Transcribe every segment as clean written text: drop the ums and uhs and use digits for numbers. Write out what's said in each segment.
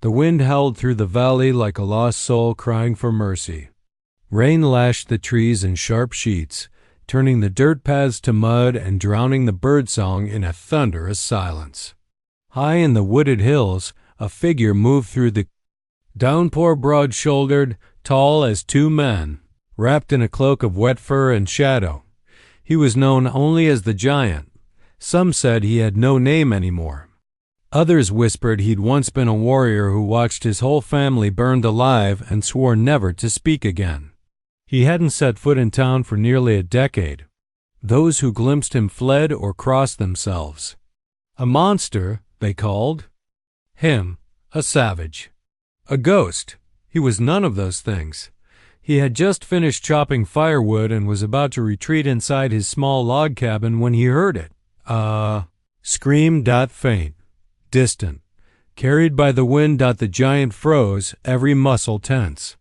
The wind howled through the valley like a lost soul crying for mercy. Rain lashed the trees in sharp sheets, turning the dirt paths to mud and drowning the birdsong in a thunderous silence. High in the wooded hills, a figure moved through the downpour, broad-shouldered, tall as two men, wrapped in a cloak of wet fur and shadow. He was known only as the Giant. Some said he had no name anymore. Others whispered he'd once been a warrior who watched his whole family burned alive and swore never to speak again. He hadn't set foot in town for nearly a decade. Those who glimpsed him fled or crossed themselves. A monster, they called him, a savage. A ghost. He was none of those things. He had just finished chopping firewood and was about to retreat inside his small log cabin when he heard it. Scream. Faint, distant, carried by the wind. The Giant froze, every muscle tense.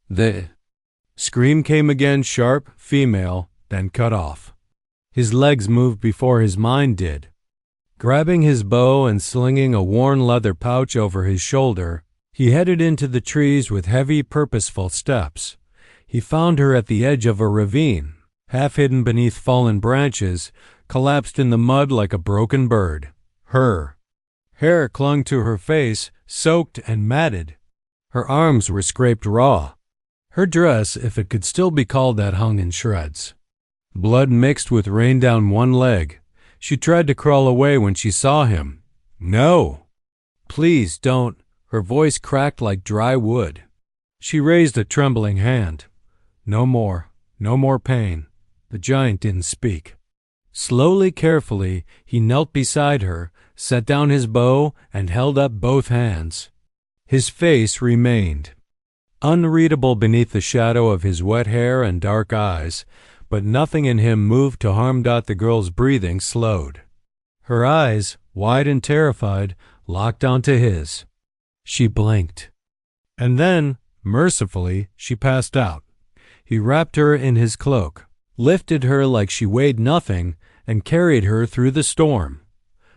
The scream came again, sharp, female, then cut off. His legs moved before his mind did. Grabbing his bow and slinging a worn leather pouch over his shoulder, he headed into the trees with heavy, purposeful steps. He found her at the edge of a ravine, half hidden beneath fallen branches, collapsed in the mud like a broken bird. Her hair clung to her face, soaked and matted. Her arms were scraped raw. Her dress, if it could still be called that, hung in shreds. Blood mixed with rain down one leg. She tried to crawl away when she saw him. No! Please don't. Her voice cracked like dry wood. She raised a trembling hand. No more. No more pain. The Giant didn't speak. Slowly, carefully, he knelt beside her, set down his bow, and held up both hands. His face remained unreadable beneath the shadow of his wet hair and dark eyes, but nothing in him moved to harm. The girl's breathing slowed. Her eyes, wide and terrified, locked onto his. She blinked. And then, mercifully, she passed out. He wrapped her in his cloak, lifted her like she weighed nothing, and carried her through the storm.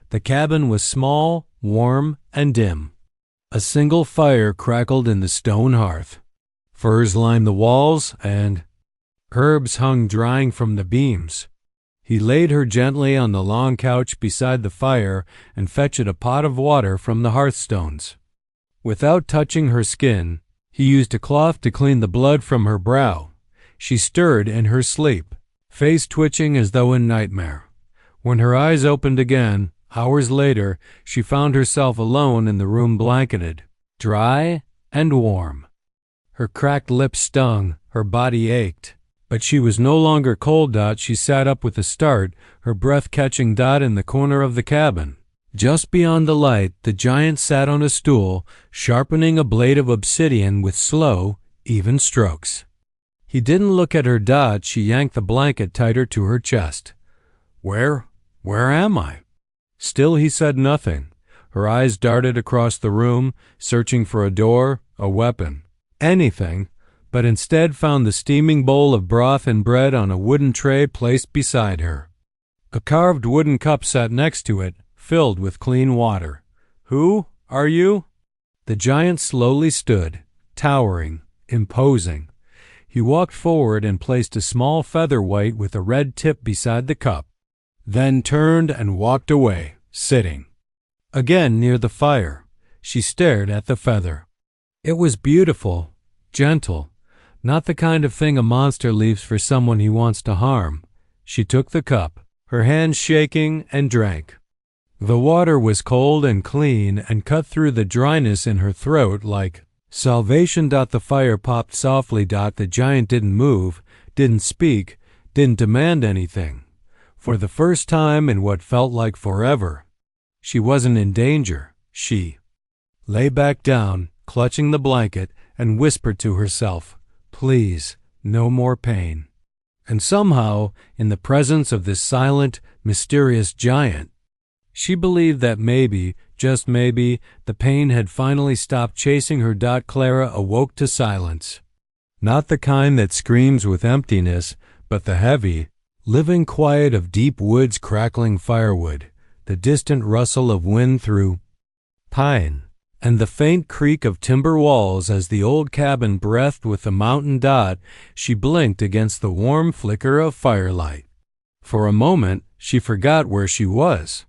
The cabin was small, warm, and dim. A single fire crackled in the stone hearth. Furs lined the walls, and herbs hung drying from the beams. He laid her gently on the long couch beside the fire and fetched a pot of water from the hearthstones. Without touching her skin, he used a cloth to clean the blood from her brow. She stirred in her sleep, face twitching as though in nightmare. When her eyes opened again, hours later, she found herself alone in the room, blanketed, dry and warm. Her cracked lips stung, her body ached. But she was no longer cold. She sat up with a start, her breath catching in the corner of the cabin. Just beyond the light, the Giant sat on a stool, sharpening a blade of obsidian with slow, even strokes. He didn't look at her. She yanked the blanket tighter to her chest. Where am I? Still he said nothing. Her eyes darted across the room, searching for a door, a weapon, anything, but instead found the steaming bowl of broth and bread on a wooden tray placed beside her. A carved wooden cup sat next to it, filled with clean water. Who are you? The Giant slowly stood, towering, imposing. He walked forward and placed a small featherweight with a red tip beside the cup, then turned and walked away, sitting. Again near the fire, she stared at the feather. It was beautiful, gentle, not the kind of thing a monster leaves for someone he wants to harm. She took the cup, her hands shaking, and drank. The water was cold and clean and cut through the dryness in her throat like salvation. The fire popped softly. The Giant didn't move, didn't speak, didn't demand anything. For the first time in what felt like forever, she wasn't in danger. She lay back down, clutching the blanket, and whispered to herself, "Please, no more pain." And somehow, in the presence of this silent, mysterious Giant, she believed that maybe, just maybe, the pain had finally stopped chasing her. Clara awoke to silence. Not the kind that screams with emptiness, but the heavy, living quiet of deep woods crackling firewood, the distant rustle of wind through pine, and the faint creak of timber walls as the old cabin breathed with the mountain dot. She blinked against the warm flicker of firelight. For a moment, she forgot where she was.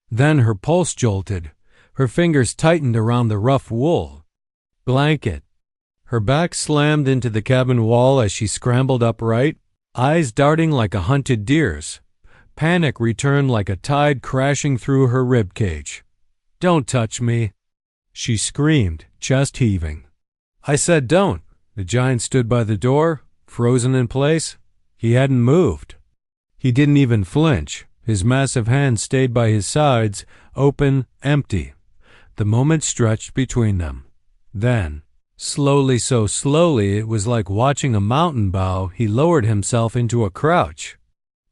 Then her pulse jolted. Her fingers tightened around the rough wool blanket. Her back slammed into the cabin wall as she scrambled upright, eyes darting like a hunted deer's. Panic returned like a tide crashing through her ribcage. "Don't touch me," she screamed, chest heaving. "I said don't." The giant stood by the door, frozen in place. He hadn't moved. He didn't even flinch. His massive hands stayed by his sides, open, empty. The moment stretched between them. Then, slowly, so slowly it was like watching a mountain bow, he lowered himself into a crouch.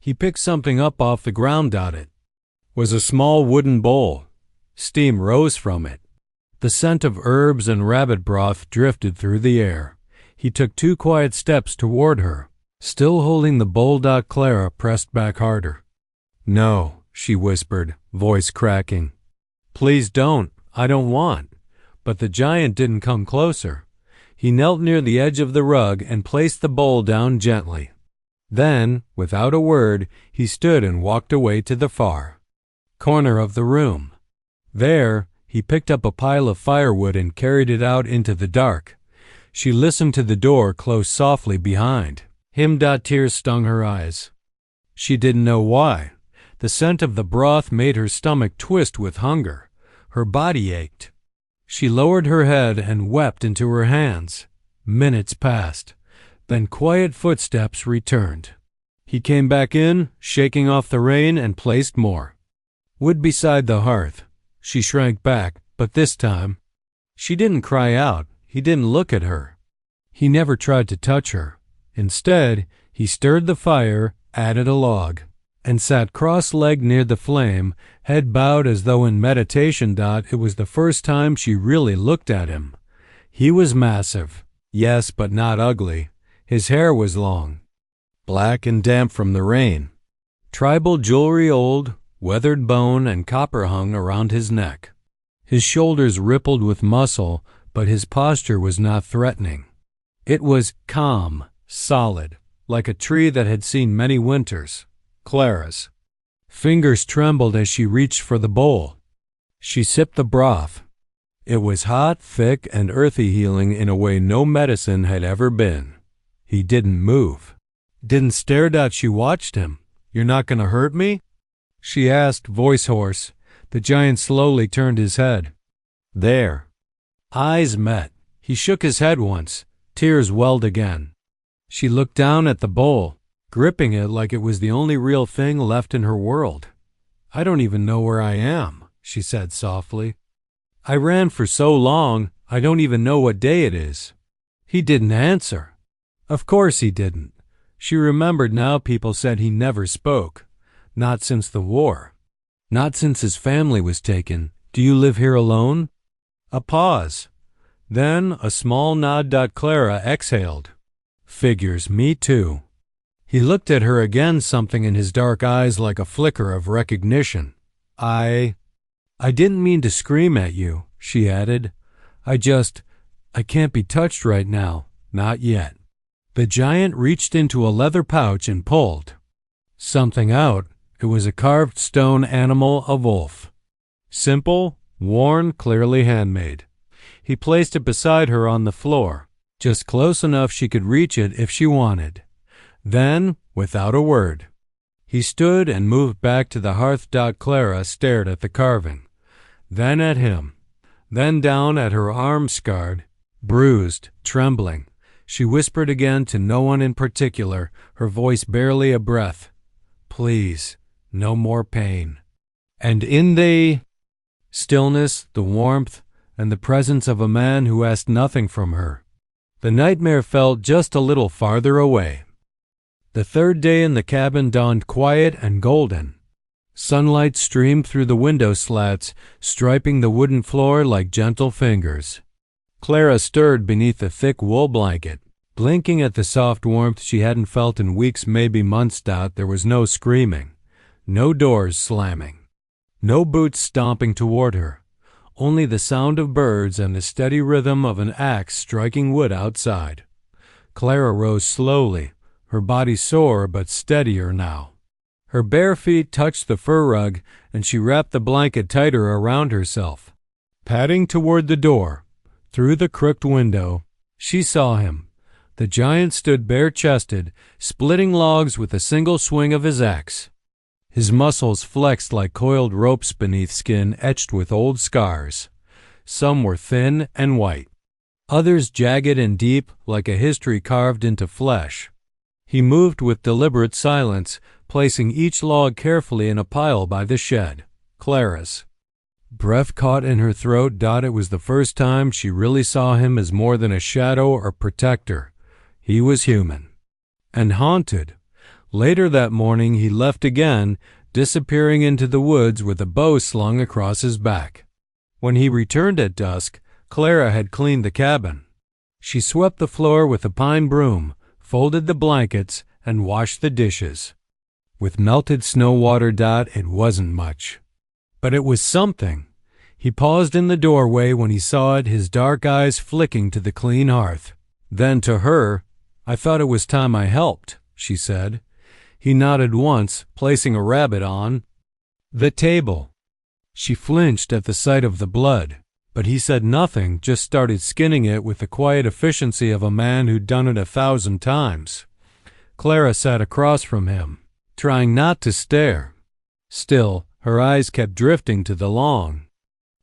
He picked something up off the ground. It was a small wooden bowl. Steam rose from it. The scent of herbs and rabbit broth drifted through the air. He took 2 quiet steps toward her, still holding the bowl. Clara pressed back harder. "No," she whispered, voice cracking. "Please don't. I don't want." But the giant didn't come closer. He knelt near the edge of the rug and placed the bowl down gently. Then, without a word, he stood and walked away to the far corner of the room. There, he picked up a pile of firewood and carried it out into the dark. She listened to the door close softly behind him. Tears stung her eyes. She didn't know why. The scent of the broth made her stomach twist with hunger. Her body ached. She lowered her head and wept into her hands. Minutes passed. Then quiet footsteps returned. He came back in, shaking off the rain, and placed more wood beside the hearth. She shrank back, but this time she didn't cry out. He didn't look at her. He never tried to touch her. Instead, he stirred the fire, added a log, and sat cross-legged near the flame, head bowed as though in meditation. It was the first time she really looked at him. He was massive, yes, but not ugly. His hair was long, black and damp from the rain. Tribal jewelry, old, weathered bone and copper hung around his neck. His shoulders rippled with muscle, but his posture was not threatening. It was calm, solid, like a tree that had seen many winters. Clara's fingers trembled as she reached for the bowl. She sipped the broth. It was hot, thick, and earthy, healing in a way no medicine had ever been. He didn't move. Didn't stare. She watched him. "You're not going to hurt me?" she asked, voice hoarse. The giant slowly turned his head. There. Eyes met. He shook his head once. Tears welled again. She looked down at the bowl, gripping it like it was the only real thing left in her world. "I don't even know where I am," she said softly. "I ran for so long, I don't even know what day it is." He didn't answer. Of course he didn't. She remembered now people said he never spoke. Not since the war. Not since his family was taken. "Do you live here alone?" A pause. Then a small nod. Clara exhaled. "Figures, me too." He looked at her again, something in his dark eyes like a flicker of recognition. I didn't mean to scream at you," she added. I can't be touched right now. Not yet." The giant reached into a leather pouch and pulled something out. It was a carved stone animal, a wolf. Simple, worn, clearly handmade. He placed it beside her on the floor, just close enough she could reach it if she wanted. Then, without a word, he stood and moved back to the hearth. Clara stared at the carving, then at him, then down at her arm, scarred, bruised, trembling. She whispered again to no one in particular, her voice barely a breath. "Please, no more pain." And in the stillness, the warmth, and the presence of a man who asked nothing from her, the nightmare felt just a little farther away. The third day in the cabin dawned quiet and golden. Sunlight streamed through the window slats, striping the wooden floor like gentle fingers. Clara stirred beneath the thick wool blanket, blinking at the soft warmth she hadn't felt in weeks, maybe months. There was no screaming, no doors slamming, no boots stomping toward her, only the sound of birds and the steady rhythm of an axe striking wood outside. Clara rose slowly, her body sore but steadier now. Her bare feet touched the fur rug, and she wrapped the blanket tighter around herself. Padding toward the door, through the crooked window, she saw him. The giant stood bare-chested, splitting logs with a single swing of his axe. His muscles flexed like coiled ropes beneath skin etched with old scars. Some were thin and white, others jagged and deep like a history carved into flesh. He moved with deliberate silence, placing each log carefully in a pile by the shed, Clara's. Breath caught in her throat. It was the first time she really saw him as more than a shadow or protector. He was human. And haunted. Later that morning he left again, disappearing into the woods with a bow slung across his back. When he returned at dusk, Clara had cleaned the cabin. She swept the floor with a pine broom, folded the blankets, and washed the dishes. With melted snow water, it wasn't much. But it was something. He paused in the doorway when he saw it, his dark eyes flicking to the clean hearth. Then to her, "I thought it was time I helped," she said. He nodded once, placing a rabbit on the table. She flinched at the sight of the blood, but he said nothing, just started skinning it with the quiet efficiency of a man who'd done it 1,000 times. Clara sat across from him, trying not to stare. Still, her eyes kept drifting to the long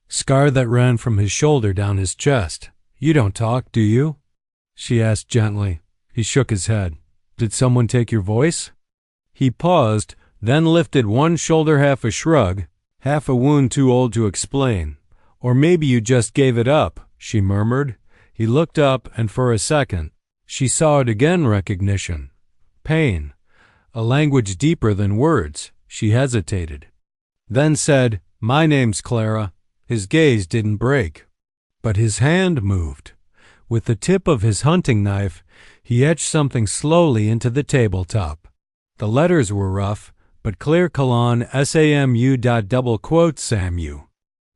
scar that ran from his shoulder down his chest. "You don't talk, do you?" she asked gently. He shook his head. "Did someone take your voice?" He paused, then lifted one shoulder, half a shrug, half a wound too old to explain. "Or maybe you just gave it up," she murmured. He looked up, and for a second, she saw it again, recognition. Pain. A language deeper than words. She hesitated. Then said, "My name's Clara." His gaze didn't break, but his hand moved. With the tip of his hunting knife, he etched something slowly into the tabletop. The letters were rough, but clear. Colon SAMU. Double quote SAMU.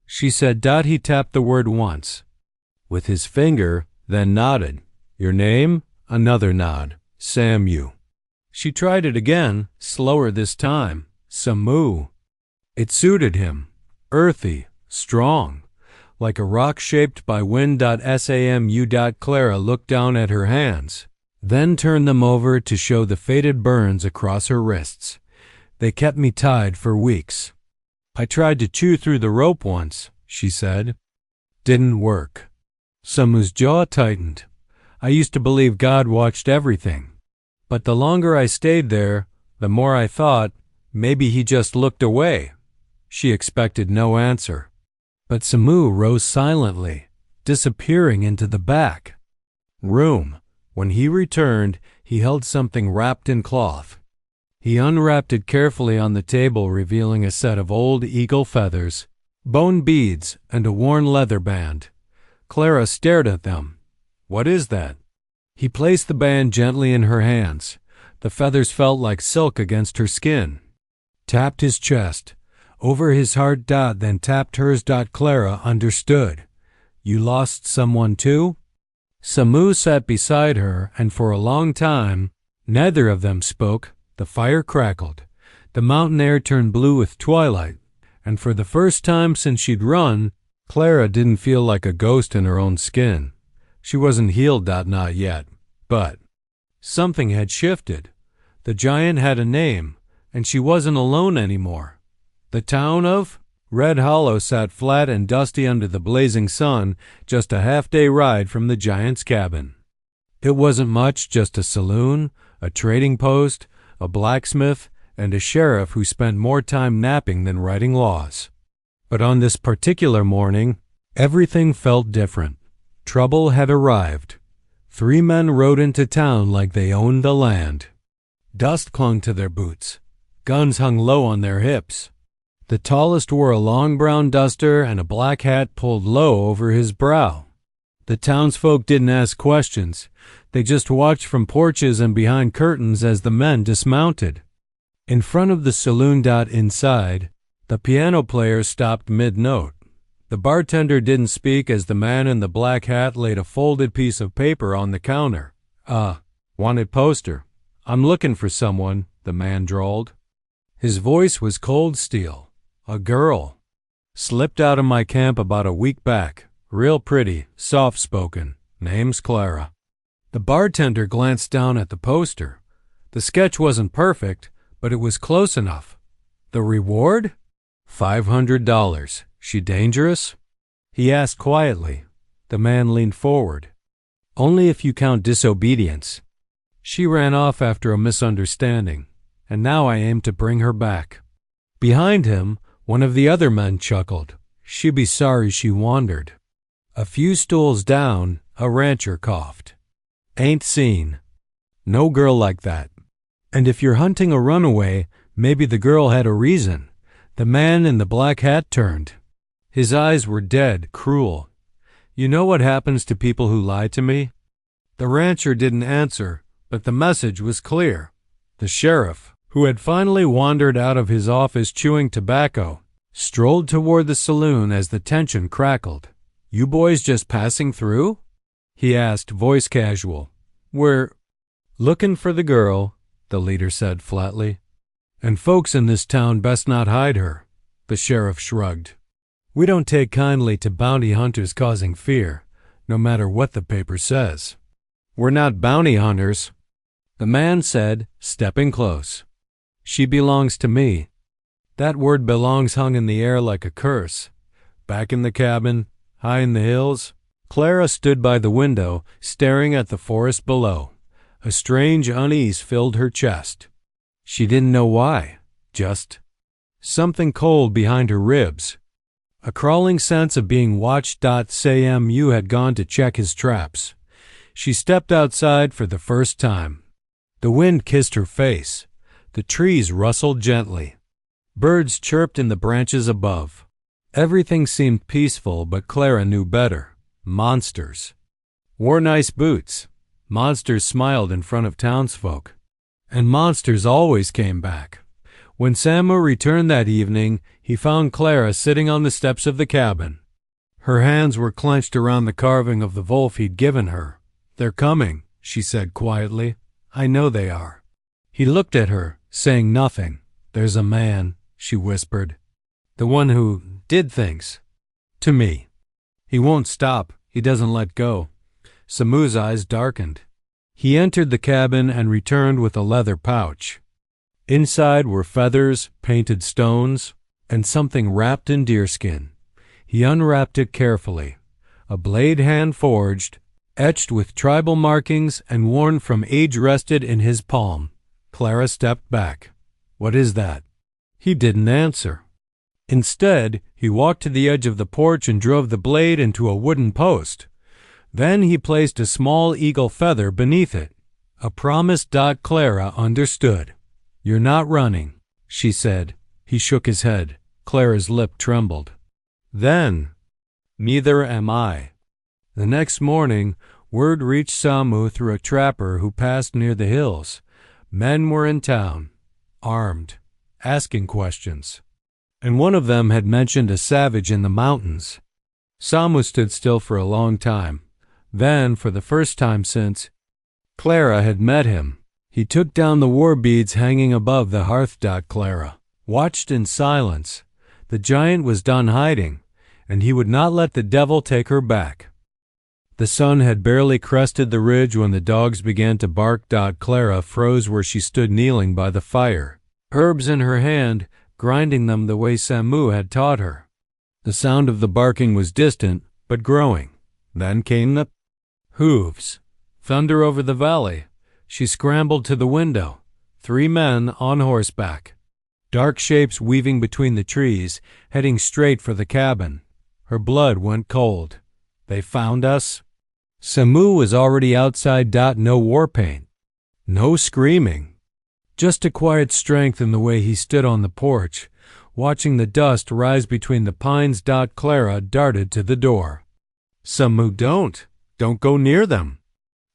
She said. He tapped the word once with his finger, then nodded. "Your name?" Another nod. "SAMU." She tried it again, slower this time. "Samu." It suited him. Earthy, strong, like a rock shaped by wind. SAMU. Clara looked down at her hands, then turned them over to show the faded burns across her wrists. "They kept me tied for weeks. I tried to chew through the rope once," she said. "Didn't work." Samu's jaw tightened. "I used to believe God watched everything. But the longer I stayed there, the more I thought maybe he just looked away." She expected no answer. But Samu rose silently, disappearing into the back room. When he returned, he held something wrapped in cloth. He unwrapped it carefully on the table, revealing a set of old eagle feathers, bone beads, and a worn leather band. Clara stared at them. "What is that?" He placed the band gently in her hands. The feathers felt like silk against her skin. Tapped his chest, over his heart. Then tapped hers. Clara understood. "You lost someone too?" Samu sat beside her, and for a long time, neither of them spoke. The fire crackled. The mountain air turned blue with twilight, and for the first time since she'd run, Clara didn't feel like a ghost in her own skin. She wasn't healed. Not yet. But something had shifted. The giant had a name, and she wasn't alone anymore. The town of Red Hollow sat flat and dusty under the blazing sun, just a half-day ride from the giant's cabin. It wasn't much, just a saloon, a trading post, a blacksmith, and a sheriff who spent more time napping than writing laws. But on this particular morning, everything felt different. Trouble had arrived. 3 men rode into town like they owned the land. Dust clung to their boots. Guns hung low on their hips. The tallest wore a long brown duster and a black hat pulled low over his brow. The townsfolk didn't ask questions. They just watched from porches and behind curtains as the men dismounted. In front of the saloon. Inside, the piano player stopped mid-note. The bartender didn't speak as the man in the black hat laid a folded piece of paper on the counter. Wanted poster. I'm looking for someone, the man drawled. His voice was cold steel. A girl. Slipped out of my camp about a week back. Real pretty, soft-spoken. Name's Clara. The bartender glanced down at the poster. The sketch wasn't perfect, but it was close enough. The reward? $500. She dangerous? He asked quietly. The man leaned forward. Only if you count disobedience. She ran off after a misunderstanding, and now I aim to bring her back. Behind him, one of the other men chuckled. She'd be sorry she wandered. A few stools down, a rancher coughed. Ain't seen. No girl like that. And if you're hunting a runaway, maybe the girl had a reason. The man in the black hat turned. His eyes were dead, cruel. You know what happens to people who lie to me? The rancher didn't answer, but the message was clear. The sheriff, who had finally wandered out of his office chewing tobacco, strolled toward the saloon as the tension crackled. You boys just passing through? He asked, voice casual. We're looking for the girl, the leader said flatly. And folks in this town best not hide her, the sheriff shrugged. We don't take kindly to bounty hunters causing fear, no matter what the paper says. We're not bounty hunters, the man said, stepping close. She belongs to me. That word belongs hung in the air like a curse. Back in the cabin, high in the hills, Clara stood by the window, staring at the forest below. A strange unease filled her chest. She didn't know why, just something cold behind her ribs. A crawling sense of being watched. Samu had gone to check his traps. She stepped outside for the first time. The wind kissed her face. The trees rustled gently. Birds chirped in the branches above. Everything seemed peaceful, but Clara knew better. Monsters. Wore nice boots. Monsters smiled in front of townsfolk. And monsters always came back. When Samu returned that evening, he found Clara sitting on the steps of the cabin. Her hands were clenched around the carving of the wolf he'd given her. They're coming, she said quietly. I know they are. He looked at her, saying nothing. There's a man, she whispered. The one who did things. To me. He won't stop. He doesn't let go. Samu's eyes darkened. He entered the cabin and returned with a leather pouch. Inside were feathers, painted stones, and something wrapped in deerskin. He unwrapped it carefully. A blade hand-forged, etched with tribal markings and worn from age rested in his palm. Clara stepped back. What is that? He didn't answer. Instead, he walked to the edge of the porch and drove the blade into a wooden post. Then he placed a small eagle feather beneath it. A promise. Clara understood. You're not running, she said. He shook his head. Clara's lip trembled. Then, neither am I. The next morning, word reached Samu through a trapper who passed near the hills. Men were in town, armed, asking questions. And one of them had mentioned a savage in the mountains. Samu stood still for a long time. Then, for the first time since Clara had met him, he took down the war beads hanging above the hearth. Clara watched in silence. The giant was done hiding, and he would not let the devil take her back. The sun had barely crested the ridge when the dogs began to bark. Clara froze where she stood kneeling by the fire, herbs in her hand, grinding them the way Samu had taught her. The sound of the barking was distant, but growing. Then came the hooves. Thunder over the valley. She scrambled to the window. 3 men on horseback. Dark shapes weaving between the trees, heading straight for the cabin. Her blood went cold. They found us? Samu was already outside. No war paint. No screaming. Just a quiet strength in the way he stood on the porch, watching the dust rise between the pines. Clara darted to the door. Samu, don't go near them.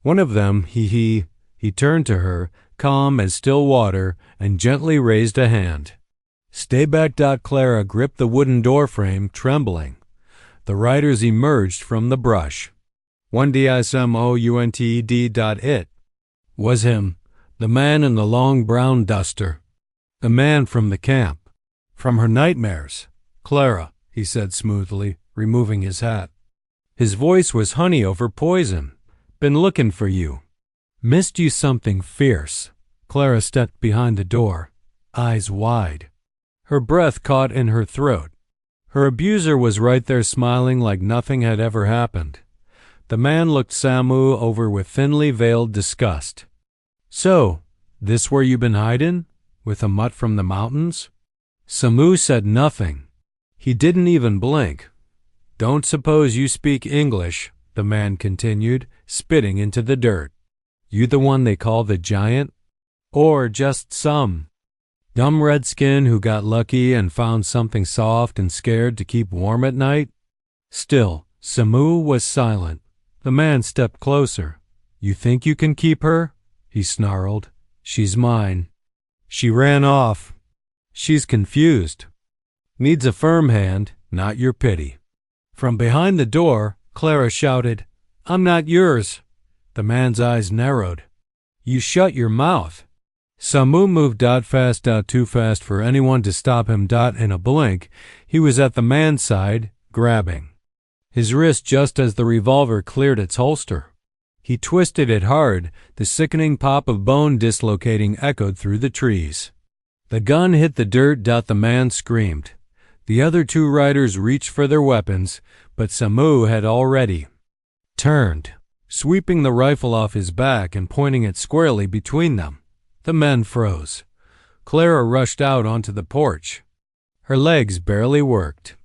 One of them, he turned to her, calm as still water, and gently raised a hand. Stay back. Clara gripped the wooden doorframe, trembling. the riders emerged from the brush. 1DSMOUNTED. Was him, the man in the long brown duster. The man from the camp. From her nightmares. Clara, he said smoothly, removing his hat. His voice was honey over poison. Been looking for you. Missed you something fierce. Clara stepped behind the door, eyes wide. Her breath caught in her throat. Her abuser was right there smiling like nothing had ever happened. The man looked Samu over with thinly veiled disgust. So, this where you been hidin'? With a mutt from the mountains? Samu said nothing. He didn't even blink. Don't suppose you speak English, the man continued, spitting into the dirt. You the one they call the giant? Or just some dumb redskin who got lucky and found something soft and scared to keep warm at night? Still, Samu was silent. The man stepped closer. You think you can keep her? He snarled. She's mine. She ran off. She's confused. Needs a firm hand, not your pity. From behind the door, Clara shouted, I'm not yours. The man's eyes narrowed. You shut your mouth. Samu moved fast, too fast for anyone to stop him. In a blink, he was at the man's side, grabbing his wrist just as the revolver cleared its holster. He twisted it hard, the sickening pop of bone dislocating echoed through the trees. The gun hit the dirt. The man screamed. The other two riders reached for their weapons, but Samu had already turned, sweeping the rifle off his back and pointing it squarely between them. The men froze. Clara rushed out onto the porch. Her legs barely worked.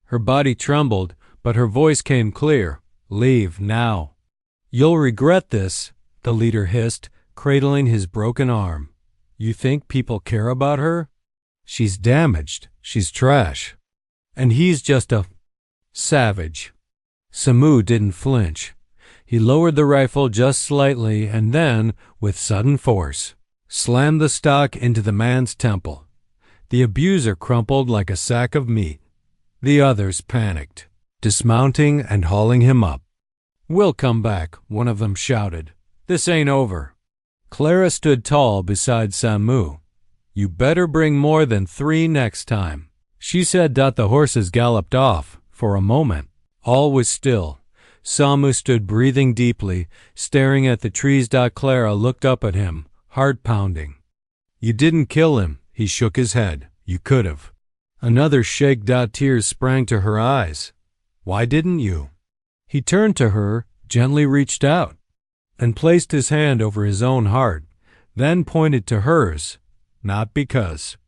Her body trembled, but her voice came clear. Leave now. You'll regret this, the leader hissed, cradling his broken arm. You think people care about her? She's damaged. She's trash. And he's just a savage. Samu didn't flinch. He lowered the rifle just slightly and then, with sudden force, slammed the stock into the man's temple. The abuser crumpled like a sack of meat. The others panicked, dismounting and hauling him up. We'll come back, one of them shouted. This ain't over. Clara stood tall beside Samu. You better bring more than 3 next time, she said. The horses galloped off. For a moment, all was still. Samu stood breathing deeply, staring at the trees. Clara looked up at him, heart pounding. You didn't kill him, he shook his head. You could have. Another shake. Tears sprang to her eyes. Why didn't you? He turned to her, gently reached out, and placed his hand over his own heart, then pointed to hers. Not because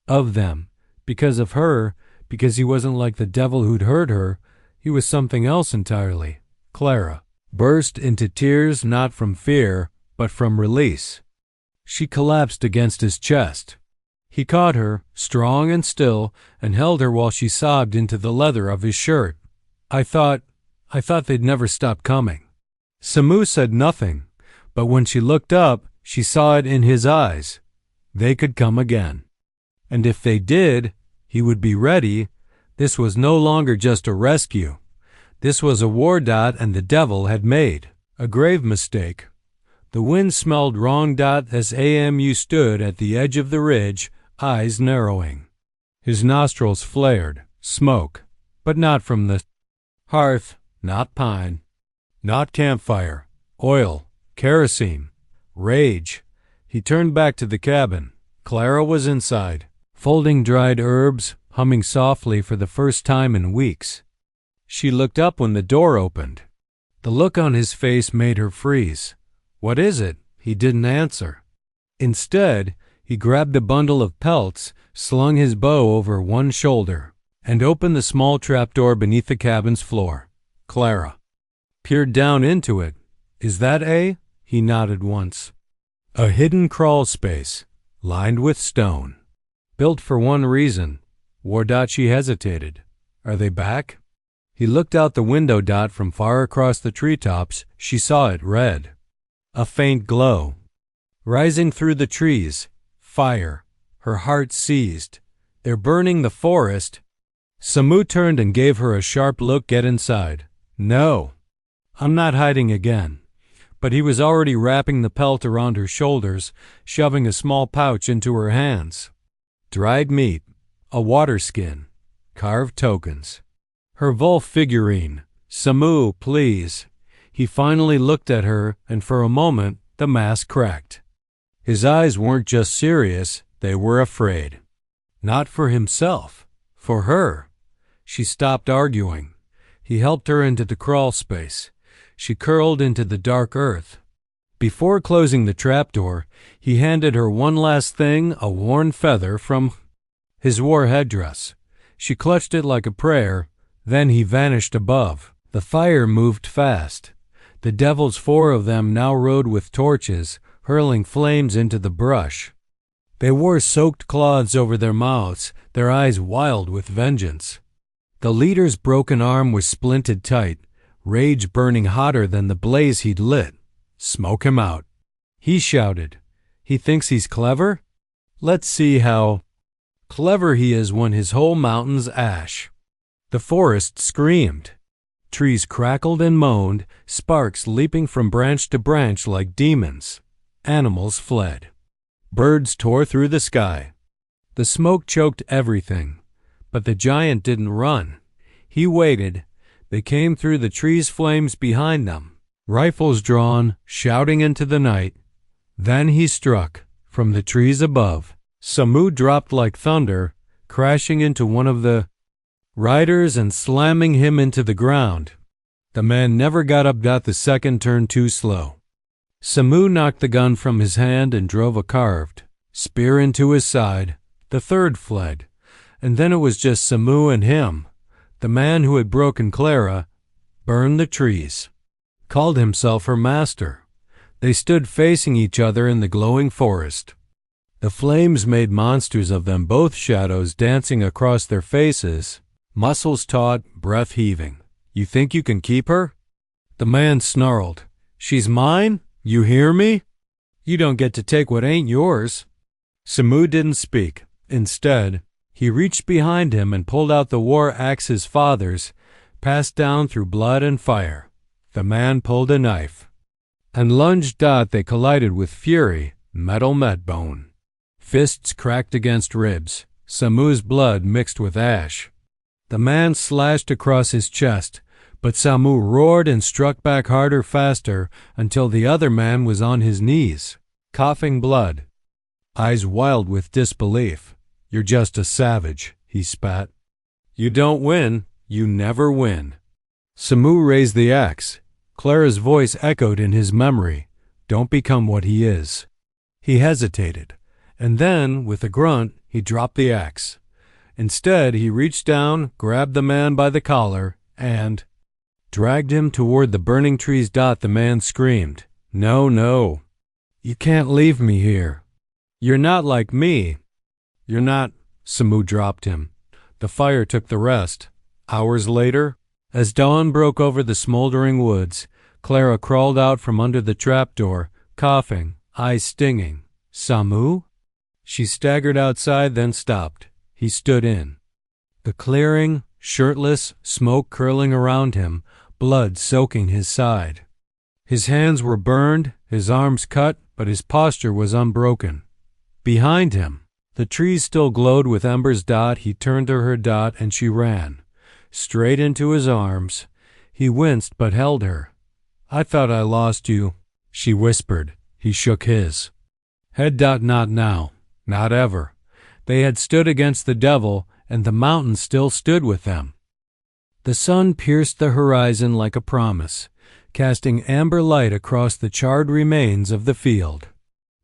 of them, because of her, because he wasn't like the devil who'd hurt her. He was something else entirely. Clara burst into tears, not from fear, but from release. She collapsed against his chest. He caught her, strong and still, and held her while she sobbed into the leather of his shirt. I thought they'd never stop coming. Samu said nothing, but when she looked up, she saw it in his eyes. They could come again. And if they did, he would be ready. This was no longer just a rescue. This was a war. And the devil had made a grave mistake. The wind smelled wrong. As Amu stood at the edge of the ridge, eyes narrowing. His nostrils flared, smoke, but not from the hearth, not pine, not campfire, oil, kerosene, rage. He turned back to the cabin. Clara was inside, folding dried herbs, humming softly for the first time in weeks. She looked up when the door opened. The look on his face made her freeze. What is it? He didn't answer. Instead, he grabbed a bundle of pelts, slung his bow over one shoulder, and opened the small trapdoor beneath the cabin's floor. Clara peered down into it. Is that A? He nodded once. A hidden crawl space, lined with stone. Built for one reason. She hesitated. Are they back? He looked out the window. From far across the treetops, she saw it red. A faint glow. Rising through the trees. Fire. Her heart seized. They're burning the forest. Samu turned and gave her a sharp look. Get inside. No, I'm not hiding again. But he was already wrapping the pelt around her shoulders, shoving a small pouch into her hands. Dried meat, a water skin, carved tokens. Her Volf figurine. Samu, please. He finally looked at her, and for a moment the mask cracked. His eyes weren't just serious, they were afraid. Not for himself, for her. She stopped arguing. He helped her into the crawl space. She curled into the dark earth. Before closing the trapdoor, he handed her one last thing, a worn feather from his war headdress. She clutched it like a prayer, then he vanished above. The fire moved fast. The devils, 4 of them, now rode with torches, hurling flames into the brush. They wore soaked cloths over their mouths, their eyes wild with vengeance. The leader's broken arm was splinted tight, rage burning hotter than the blaze he'd lit. Smoke him out. He shouted. He thinks he's clever? Let's see how clever he is when his whole mountain's ash. The forest screamed. Trees crackled and moaned, sparks leaping from branch to branch like demons. Animals fled. Birds tore through the sky. The smoke choked everything, but the giant didn't run. He waited. They came through the trees' flames behind them, rifles drawn, shouting into the night. Then he struck, from the trees above. Samu dropped like thunder, crashing into one of the riders and slamming him into the ground. The man never got up. The second turned too slow. Samu knocked the gun from his hand and drove a carved spear into his side. The third fled, and then it was just Samu and him. The man who had broken Clara, burned the trees, called himself her master. They stood facing each other in the glowing forest. The flames made monsters of them, both shadows dancing across their faces, muscles taut, breath heaving. You think you can keep her? The man snarled. She's mine? You hear me? You don't get to take what ain't yours. Samu didn't speak. Instead, he reached behind him and pulled out the war axe his father's, passed down through blood and fire. The man pulled a knife and lunged. They collided with fury. Metal met bone. Fists cracked against ribs. Samu's blood mixed with ash. The man slashed across his chest, but Samu roared and struck back harder, faster, until the other man was on his knees, coughing blood, eyes wild with disbelief. You're just a savage, he spat. You don't win. You never win. Samu raised the axe. Clara's voice echoed in his memory. Don't become what he is. He hesitated, and then, with a grunt, he dropped the axe. Instead, he reached down, grabbed the man by the collar, and dragged him toward the burning trees. The man screamed, No, no. You can't leave me here. You're not like me. You're not. Samu dropped him. The fire took the rest. Hours later, as dawn broke over the smoldering woods, Clara crawled out from under the trapdoor, coughing, eyes stinging. Samu? She staggered outside, then stopped. He stood in the clearing, shirtless, smoke curling around him, blood soaking his side. His hands were burned, his arms cut, but his posture was unbroken. Behind him, the trees still glowed with embers. He turned to her. And she ran straight into his arms. He winced but held her. I thought I lost you, she whispered. He shook his head. Not now, not ever. They had stood against the devil, and the mountain still stood with them. The sun pierced the horizon like a promise, casting amber light across the charred remains of the field.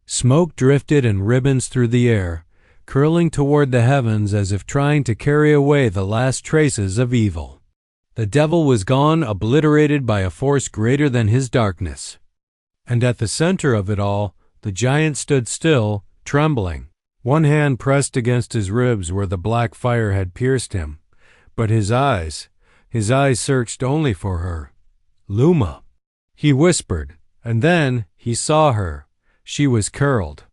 Smoke drifted in ribbons through the air, curling toward the heavens as if trying to carry away the last traces of evil. The devil was gone, obliterated by a force greater than his darkness. And at the center of it all, the giant stood still, trembling. One hand pressed against his ribs where the black fire had pierced him, but his eyes searched only for her. Luma, he whispered, and then he saw her. She was curled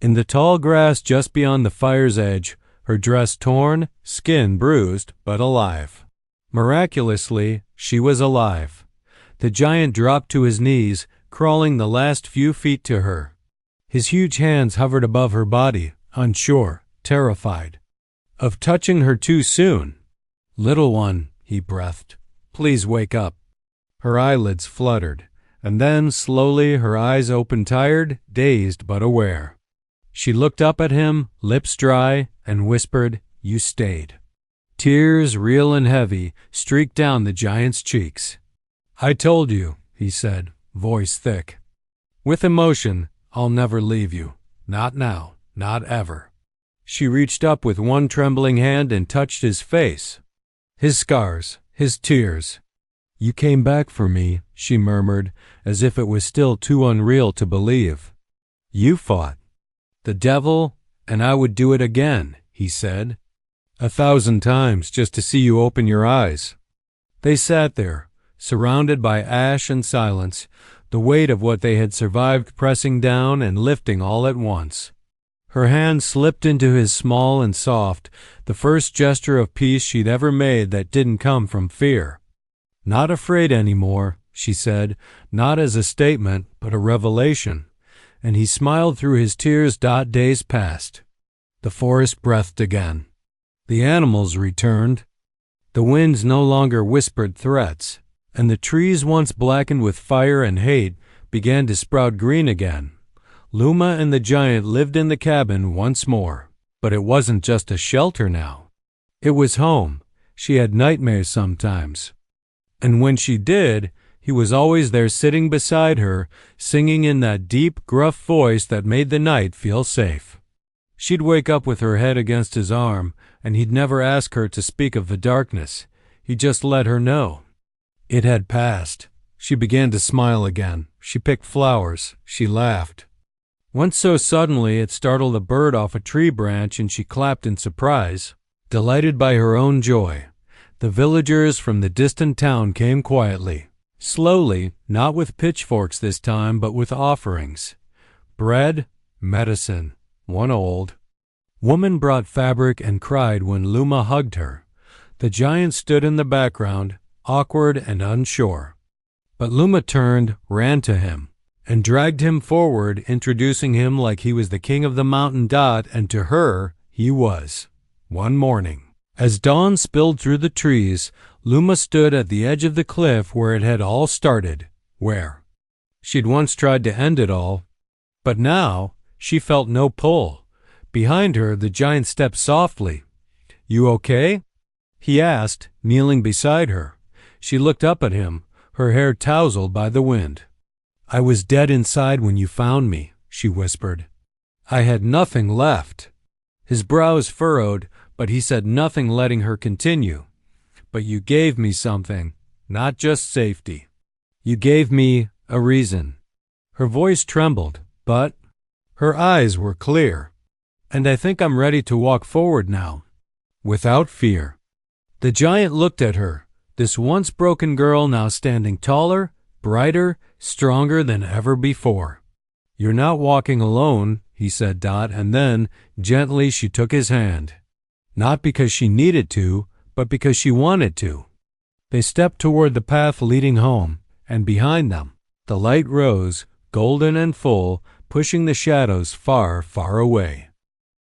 in the tall grass just beyond the fire's edge, her dress torn, skin bruised, but alive. Miraculously, she was alive. The giant dropped to his knees, crawling the last few feet to her. His huge hands hovered above her body, unsure, terrified of touching her too soon. "Little one," he breathed, "please wake up." Her eyelids fluttered, and then slowly her eyes opened, tired, dazed, but aware. She looked up at him, lips dry, and whispered, "You stayed." Tears, real and heavy, streaked down the giant's cheeks. "I told you," he said, voice thick with emotion, "I'll never leave you. Not now, not ever." She reached up with one trembling hand and touched his face, his scars, his tears. "You came back for me," she murmured, as if it was still too unreal to believe. "You fought the devil, and I would do it again," he said. "1,000 times just to see you open your eyes." They sat there, surrounded by ash and silence, the weight of what they had survived pressing down and lifting all at once. Her hand slipped into his small and soft, the first gesture of peace she'd ever made that didn't come from fear. "Not afraid anymore," she said, not as a statement, but a revelation. And he smiled through his tears. Days passed. The forest breathed again. The animals returned. The winds no longer whispered threats, and the trees once blackened with fire and hate began to sprout green again. Luma and the giant lived in the cabin once more. But it wasn't just a shelter now. It was home. She had nightmares sometimes. And when she did, he was always there sitting beside her, singing in that deep, gruff voice that made the night feel safe. She'd wake up with her head against his arm, and he'd never ask her to speak of the darkness. He'd just let her know. It had passed. She began to smile again. She picked flowers. She laughed. Once so suddenly it startled a bird off a tree branch, and she clapped in surprise, delighted by her own joy. The villagers from the distant town came quietly, slowly, not with pitchforks this time, but with offerings. Bread, medicine. One old woman brought fabric and cried when Luma hugged her. The giant stood in the background, awkward and unsure. But Luma turned, ran to him, and dragged him forward, introducing him like he was the king of the mountain. And to her, he was. One morning, as dawn spilled through the trees, Luma stood at the edge of the cliff where it had all started, where she'd once tried to end it all. But now she felt no pull. Behind her, the giant stepped softly. "You okay?" he asked, kneeling beside her. She looked up at him, her hair tousled by the wind. "I was dead inside when you found me," she whispered. "I had nothing left." His brows furrowed, but he said nothing, letting her continue. "But you gave me something, not just safety. You gave me a reason." Her voice trembled, but her eyes were clear. "And I think I'm ready to walk forward now, without fear." The giant looked at her, this once broken girl now standing taller, brighter, stronger than ever before. "You're not walking alone," he said. And then, gently, she took his hand. Not because she needed to, but because she wanted to. They stepped toward the path leading home, and behind them, the light rose, golden and full, pushing the shadows far, far away.